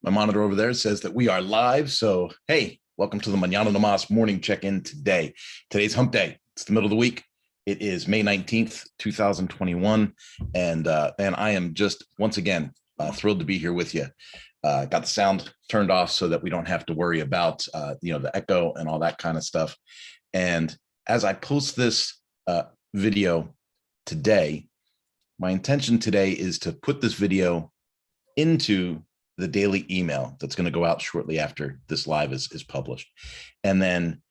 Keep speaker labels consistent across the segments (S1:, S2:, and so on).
S1: My monitor over there says that we are live. So, hey, welcome to the Mañana morning check-in today. Today's hump day. It's the middle of the week. It is May 19th, 2021. And I am just, once again, thrilled to be here with you. Got the sound turned off so that we don't have to worry about, the echo and all that kind of stuff. And as I post this video today, my intention today is to put this video into the daily email that's going to go out shortly after this live is published. And then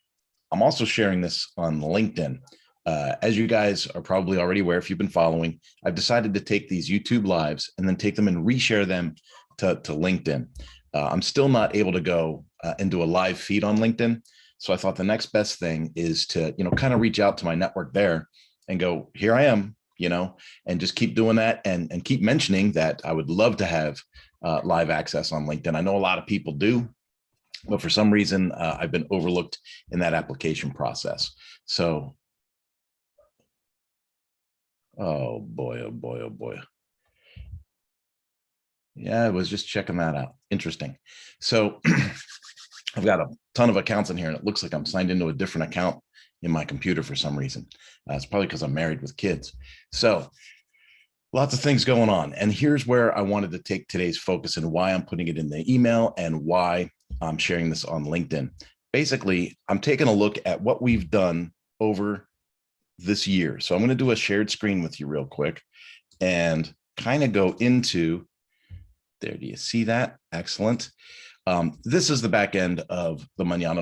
S1: I'm also sharing this on LinkedIn. As you guys are probably already aware, if you've been following, I've decided to take these YouTube lives and then take them and reshare them to LinkedIn. I'm still not able to go into a live feed on LinkedIn. So I thought the next best thing is to, kind of reach out to my network there and go, here I am, and just keep doing that and keep mentioning that I would love to have live access on LinkedIn. I know a lot of people do, but for some reason, I've been overlooked in that application process. So, oh boy, oh boy, oh boy. Yeah, I was just checking that out. Interesting. So I've got a ton of accounts in here, and it looks like I'm signed into a different account in my computer for some reason. It's probably because I'm married with kids. So lots of things going on. And here's where I wanted to take today's focus and why I'm putting it in the email and why I'm sharing this on LinkedIn. Basically, I'm taking a look at what we've done over this year. So I'm going to do a shared screen with you real quick and kind of go into there. Do you see that? Excellent. This is the back end of the Mañana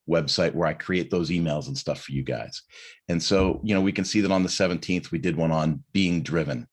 S1: website where I create those emails and stuff for you guys. And so, we can see that on the 17th, we did one on being driven.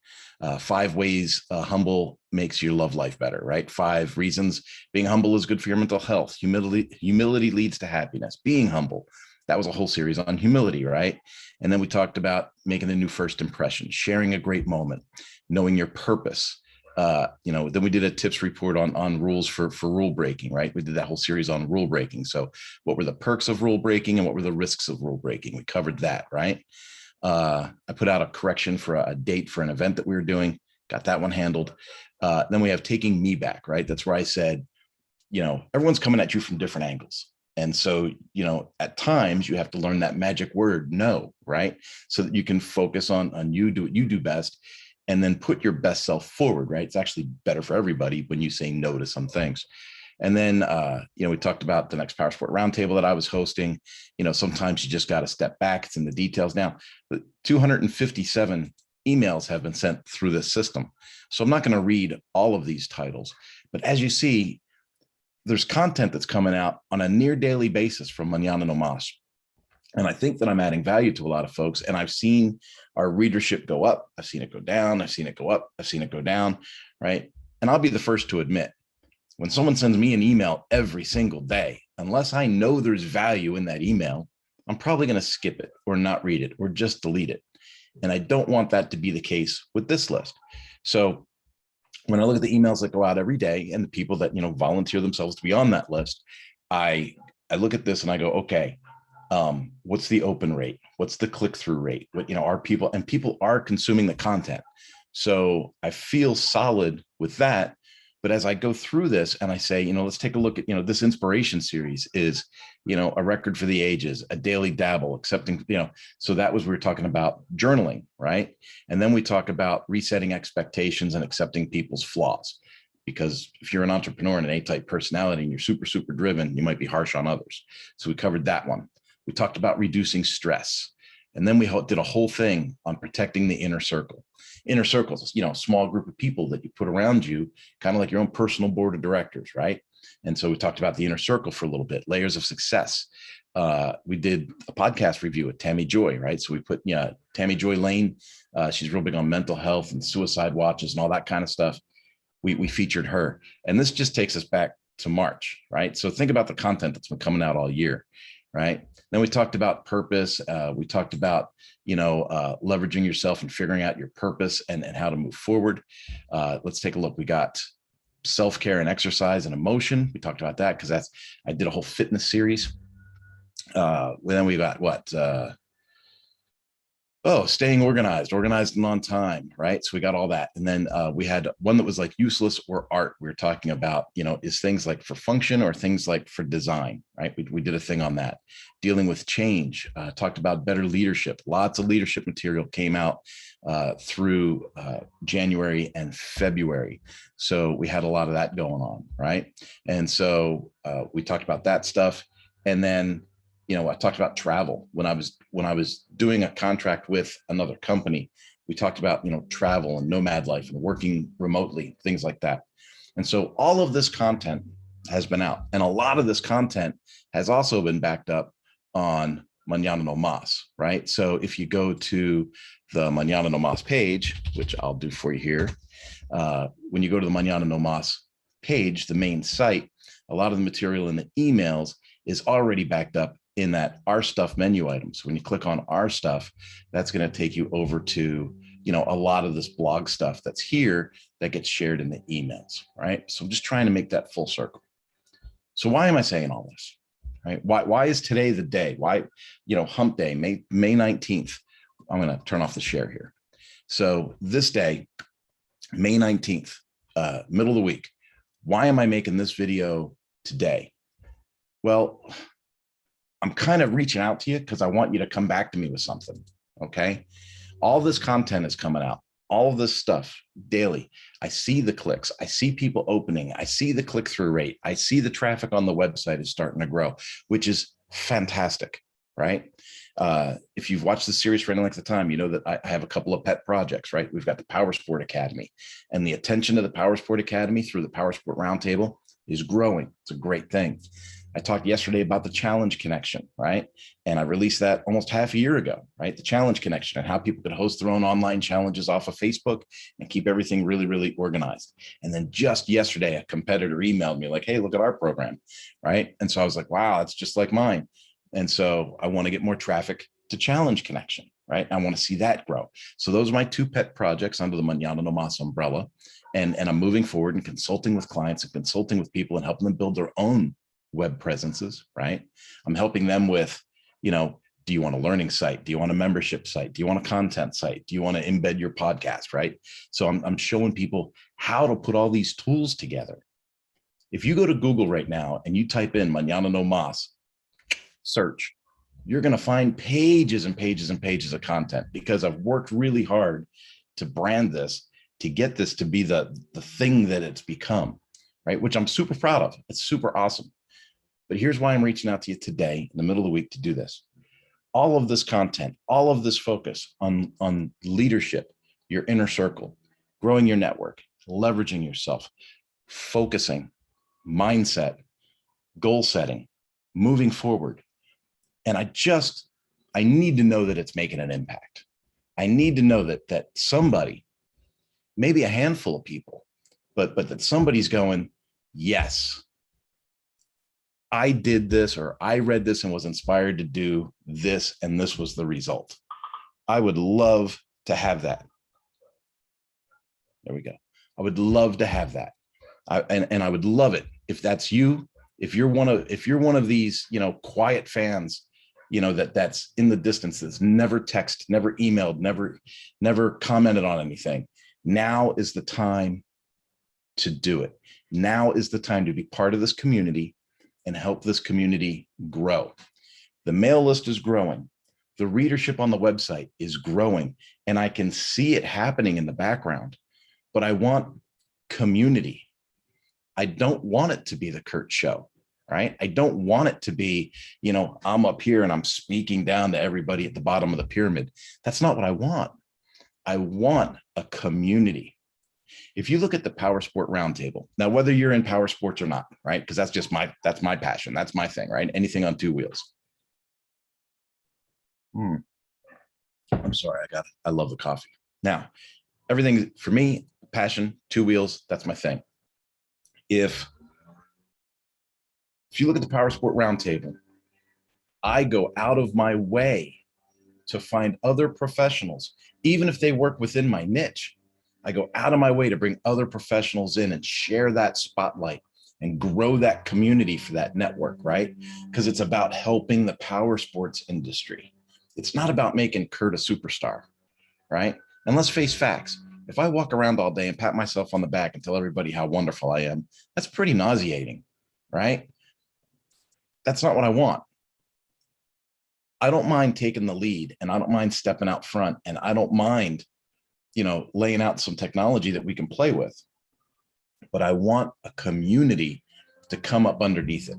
S1: 5 ways humble makes your love life better, right? 5 reasons being humble is good for your mental health. Humility leads to happiness. Being humble. That was a whole series on humility, right? And then we talked about making a new first impression, sharing a great moment, knowing your purpose. Then we did a tips report on rules for rule breaking, right? We did that whole series on rule breaking. So what were the perks of rule breaking and what were the risks of rule breaking? We covered that, right? I put out a correction for a date for an event that we were doing, got that one handled. Then we have taking me back, right? That's where I said, everyone's coming at you from different angles. And so, at times you have to learn that magic word, no, right? So that you can focus on you, do what you do best, and then put your best self forward, right? It's actually better for everybody when you say no to some things. And then, we talked about the next Power Sport Roundtable that I was hosting. Sometimes you just got to step back. It's in the details now. But 257 emails have been sent through this system. So I'm not going to read all of these titles. But as you see, there's content that's coming out on a near daily basis from Mañana. And I think that I'm adding value to a lot of folks. And I've seen our readership go up. I've seen it go down. I've seen it go up. I've seen it go down, right? And I'll be the first to admit, when someone sends me an email every single day, unless I know there's value in that email, I'm probably going to skip it or not read it or just delete it. And I don't want that to be the case with this list. So when I look at the emails that go out every day and the people that, volunteer themselves to be on that list, I look at this and I go, okay, what's the open rate? What's the click-through rate? What, are people, and people are consuming the content. So I feel solid with that. But as I go through this and I say, let's take a look at, this inspiration series is, a record for the ages, a daily dabble, accepting, so that was, we were talking about journaling, right? And then we talk about resetting expectations and accepting people's flaws. Because if you're an entrepreneur and an A-type personality and you're super, super driven, you might be harsh on others. So we covered that one. We talked about reducing stress. And then we did a whole thing on protecting the inner circle. Inner circles, a small group of people that you put around you, kind of like your own personal board of directors, right? And so we talked about the inner circle for a little bit, layers of success. We did a podcast review with Tammy Joy, right? So we put, Tammy Joy Lane, she's real big on mental health and suicide watches and all that kind of stuff. We featured her. And this just takes us back to March, right? So think about the content that's been coming out all year, right? Then we talked about purpose. We talked about, leveraging yourself and figuring out your purpose and how to move forward. Let's take a look. We got self-care and exercise and emotion. We talked about that because I did a whole fitness series. Then we got Oh, staying organized and on time, right? So we got all that. And then we had one that was like useless or art. We were talking about, is things like for function or things like for design, right? We did a thing on that. Dealing with change, talked about better leadership. Lots of leadership material came out through January and February. So we had a lot of that going on, right? And so we talked about that stuff. And then I talked about travel when I was doing a contract with another company. We talked about, travel and nomad life and working remotely, things like that. And so all of this content has been out, and a lot of this content has also been backed up on Mañana no Mas, right? So if you go to the Mañana no Mas page, which I'll do for you here, when you go to the Mañana no Mas page, the main site, a lot of the material in the emails is already backed up in that Our Stuff menu item. So when you click on Our Stuff, that's going to take you over to, a lot of this blog stuff that's here that gets shared in the emails, right? So I'm just trying to make that full circle. So why am I saying all this, right? Why is today the day? Why, hump day, May 19th. I'm going to turn off the share here. So this day, May 19th, middle of the week, why am I making this video today? Well, I'm kind of reaching out to you because I want you to come back to me with something. Okay. All this content is coming out, all of this stuff daily. I see the clicks. I see people opening. I see the click-through rate. I see the traffic on the website is starting to grow, which is fantastic. Right. If you've watched the series for any length of time, you know that I have a couple of pet projects, right? We've got the Power Sport Academy, and the attention to the Power Sport Academy through the Power Sport Roundtable is growing. It's a great thing. I talked yesterday about the challenge connection, right? And I released that almost half a year ago, right? The challenge connection and how people could host their own online challenges off of Facebook and keep everything really, really organized. And then just yesterday, a competitor emailed me like, hey, look at our program, right? And so I was like, wow, it's just like mine. And so I want to get more traffic to challenge connection, right? I want to see that grow. So those are my two pet projects under the Mañana no Mas umbrella. And I'm moving forward and consulting with clients and consulting with people and helping them build their own web presences, right? I'm helping them with, do you want a learning site? Do you want a membership site? Do you want a content site? Do you want to embed your podcast, right? So I'm showing people how to put all these tools together. If you go to Google right now and you type in Mañana no Mas, search, you're going to find pages and pages and pages of content because I've worked really hard to brand this, to get this to be the thing that it's become, right? Which I'm super proud of. It's super awesome. But here's why I'm reaching out to you today in the middle of the week to do this. All of this content, all of this focus on leadership, your inner circle, growing your network, leveraging yourself, focusing, mindset, goal setting, moving forward. And I need to know that it's making an impact. I need to know that somebody, maybe a handful of people, but that somebody's going, yes, I did this, or I read this and was inspired to do this, and this was the result. I would love to have that. There we go. I would love to have that. And I would love it if that's you, if you're one of these, quiet fans, that's in the distance, that's never texted, never emailed, never commented on anything. Now is the time to do it. Now is the time to be part of this community and help this community grow. The mail list is growing. The readership on the website is growing, and I can see it happening in the background, but I want community. I don't want it to be the Kurt show, right? I don't want it to be, I'm up here and I'm speaking down to everybody at the bottom of the pyramid. That's not what I want. I want a community. If you look at the Power Sport Roundtable, now, whether you're in power sports or not, right? Because that's my passion. That's my thing, right? Anything on two wheels. I'm sorry. I love the coffee. Now, everything for me, passion, two wheels, that's my thing. If you look at the Power Sport Roundtable, I go out of my way to find other professionals, even if they work within my niche. I go out of my way to bring other professionals in and share that spotlight and grow that community for that network, right? Because it's about helping the power sports industry. It's not about making Kurt a superstar, right? And let's face facts. If I walk around all day and pat myself on the back and tell everybody how wonderful I am, that's pretty nauseating, right? That's not what I want. I don't mind taking the lead, and I don't mind stepping out front, and I don't mind, laying out some technology that we can play with. But I want a community to come up underneath it.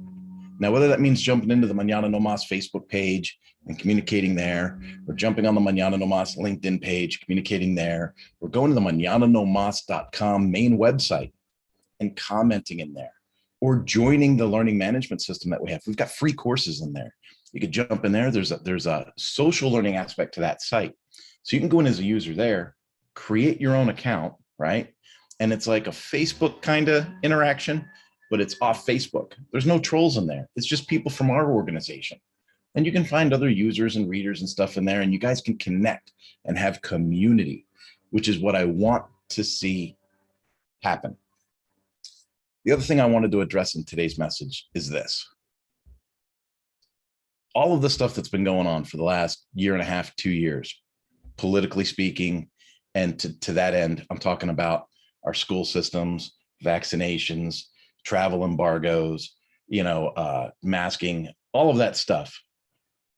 S1: Now, whether that means jumping into the Mañana No Mas Facebook page and communicating there, or jumping on the Mañana No Mas LinkedIn page, communicating there, or going to the mañananomas.com main website and commenting in there, or joining the learning management system that we have. We've got free courses in there. You could jump in there. There's a social learning aspect to that site. So you can go in as a user there, create your own account, right? And it's like a Facebook kind of interaction, but it's off Facebook. There's no trolls in there. It's just people from our organization. And you can find other users and readers and stuff in there, and you guys can connect and have community, which is what I want to see happen. The other thing I wanted to address in today's message is this. All of the stuff that's been going on for the last year and a half, 2 years, politically speaking, and to that end, I'm talking about our school systems, vaccinations, travel embargoes, masking, all of that stuff.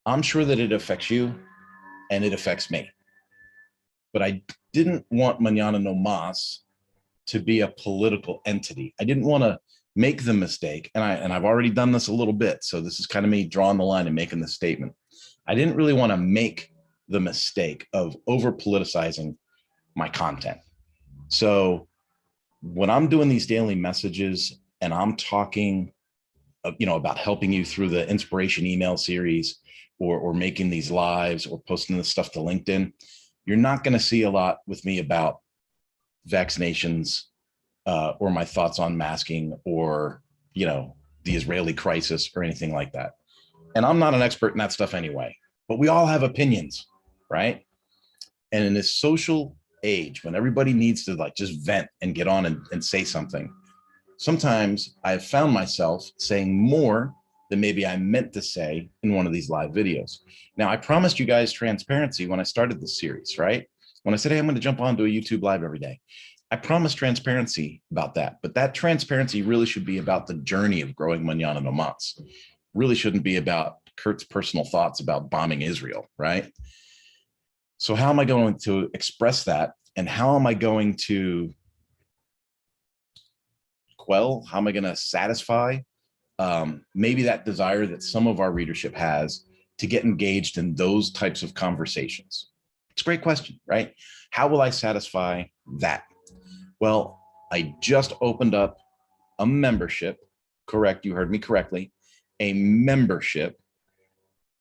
S1: I'm sure that it affects you and it affects me. But I didn't want Mañana No Mas to be a political entity. I didn't want to make the mistake, and I've already done this a little bit, so this is kind of me drawing the line and making the statement. I didn't really want to make the mistake of over politicizing my content. So when I'm doing these daily messages and I'm talking, about helping you through the inspiration email series, or making these lives, or posting this stuff to LinkedIn, you're not going to see a lot with me about vaccinations, or my thoughts on masking, or, the Israeli crisis, or anything like that. And I'm not an expert in that stuff anyway, but we all have opinions, right? And in this social age, when everybody needs to just vent and get on and say something, sometimes I've found myself saying more than maybe I meant to say in one of these live videos. Now, I promised you guys transparency when I started this series, right? When I said, hey, I'm going to jump onto a YouTube live every day, I promised transparency about that. But that transparency really should be about the journey of growing Mañana No Mas. Really shouldn't be about Kurt's personal thoughts about bombing Israel, right? So how am I going to express that? And how am I going to quell? How am I going to satisfy maybe that desire that some of our readership has to get engaged in those types of conversations? It's a great question, right? How will I satisfy that? Well, I just opened up a membership. Correct, you heard me correctly. A membership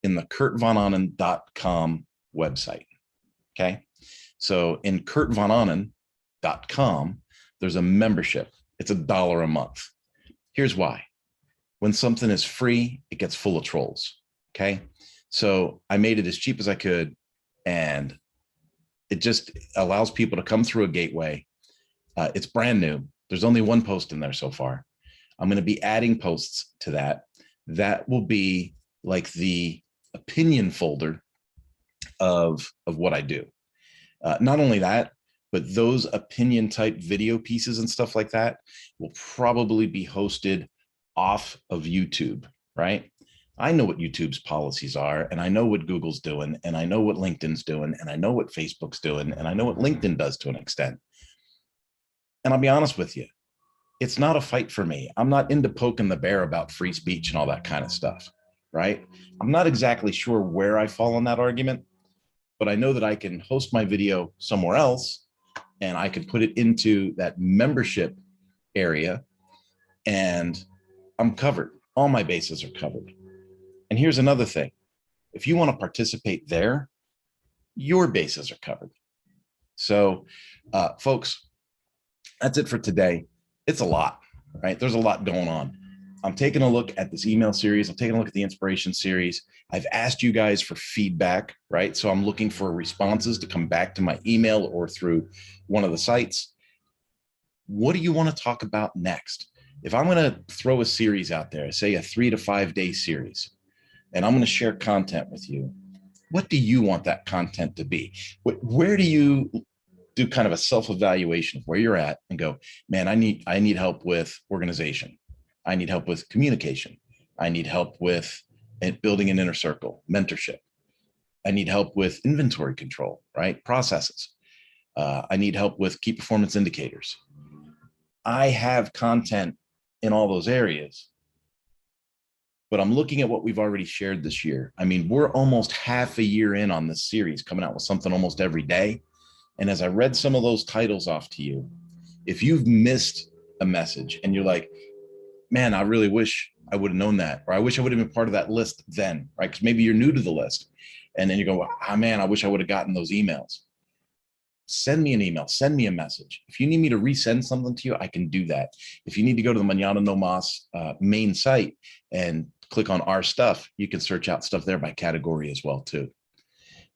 S1: in the kurtvanonnen.com website. Okay. So in kurtvanonnen.com, there's a membership. It's $1 a month. Here's why. When something is free, it gets full of trolls. Okay. So I made it as cheap as I could, and it just allows people to come through a gateway. It's brand new. There's only one post in there so far. I'm going to be adding posts to that. That will be like the opinion folder of what I do. Not only that, but those opinion type video pieces and stuff like that will probably be hosted off of YouTube, right? I know what YouTube's policies are, and I know what Google's doing, and I know what LinkedIn's doing, and I know what Facebook's doing, and I know what LinkedIn does to an extent. And I'll be honest with you, it's not a fight for me. I'm not into poking the bear about free speech and all that kind of stuff, right? I'm not exactly sure where I fall on that argument, but I know that I can host my video somewhere else, and I could put it into that membership area, and I'm covered. All my bases are covered. And here's another thing. If you want to participate there, your bases are covered. So, folks, that's it for today. It's a lot, right? There's a lot going on. I'm taking a look at this email series. I'm taking a look at the inspiration series. I've asked you guys for feedback, right? So I'm looking for responses to come back to my email or through one of the sites. What do you want to talk about next? If I'm going to throw a series out there, say a 3 to 5 day series, and I'm going to share content with you, what do you want that content to be? Where do you do kind of a self-evaluation of where you're at and go, man, I need help with organization. I need help with communication. I need help with building an inner circle, mentorship. I need help with inventory control, right? Processes. I need help with key performance indicators. I have content in all those areas, but I'm looking at what we've already shared this year. I mean, we're almost half a year in on this series, coming out with something almost every day. And as I read some of those titles off to you, if you've missed a message and you're like, man, I really wish I would have known that, or I wish I would have been part of that list then, right? Because maybe you're new to the list. And then you go, oh, man, I wish I would have gotten those emails. Send me an email, send me a message. If you need me to resend something to you, I can do that. If you need to go to the Mañana No Mas main site and click on our stuff, you can search out stuff there by category as well too.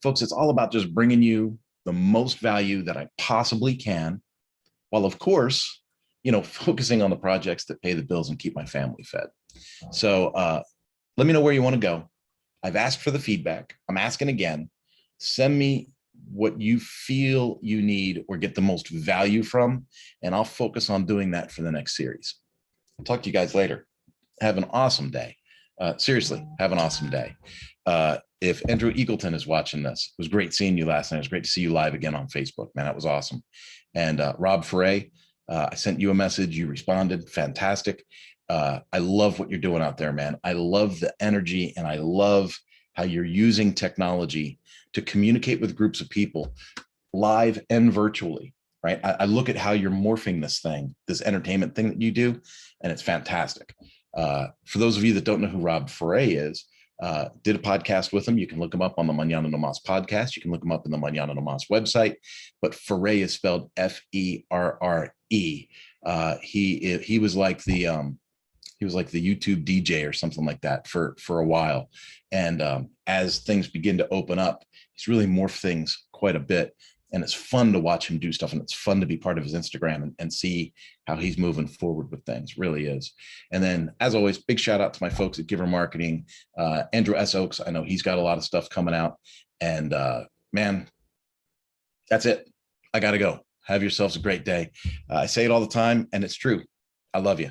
S1: Folks, it's all about just bringing you the most value that I possibly can, while of course, focusing on the projects that pay the bills and keep my family fed. So let me know where you want to go. I've asked for the feedback. I'm asking again. Send me what you feel you need or get the most value from, and I'll focus on doing that for the next series. I'll talk to you guys later. Have an awesome day. Seriously, have an awesome day. If Andrew Eagleton is watching this, it was great seeing you last night. It was great to see you live again on Facebook, man. That was awesome. And Rob Foray, I sent you a message. You responded. Fantastic. I love what you're doing out there, man. I love the energy, and I love how you're using technology to communicate with groups of people live and virtually, right? I look at how you're morphing this thing, this entertainment thing that you do, and it's fantastic. For those of you that don't know who Rob Foray is, did a podcast with him. You can look him up on the Mañana No Mas podcast. You can look him up in the Mañana No Mas website, but Foray is spelled Ferre. He was like the YouTube DJ or something like that for a while. And as things begin to open up, he's really morphed things quite a bit. And it's fun to watch him do stuff. And it's fun to be part of his Instagram and see how he's moving forward with things. Really is. And then, as always, big shout out to my folks at Giver Marketing. Andrew S. Oakes, I know he's got a lot of stuff coming out. And man, that's it. I got to go. Have yourselves a great day. I say it all the time, and it's true. I love you.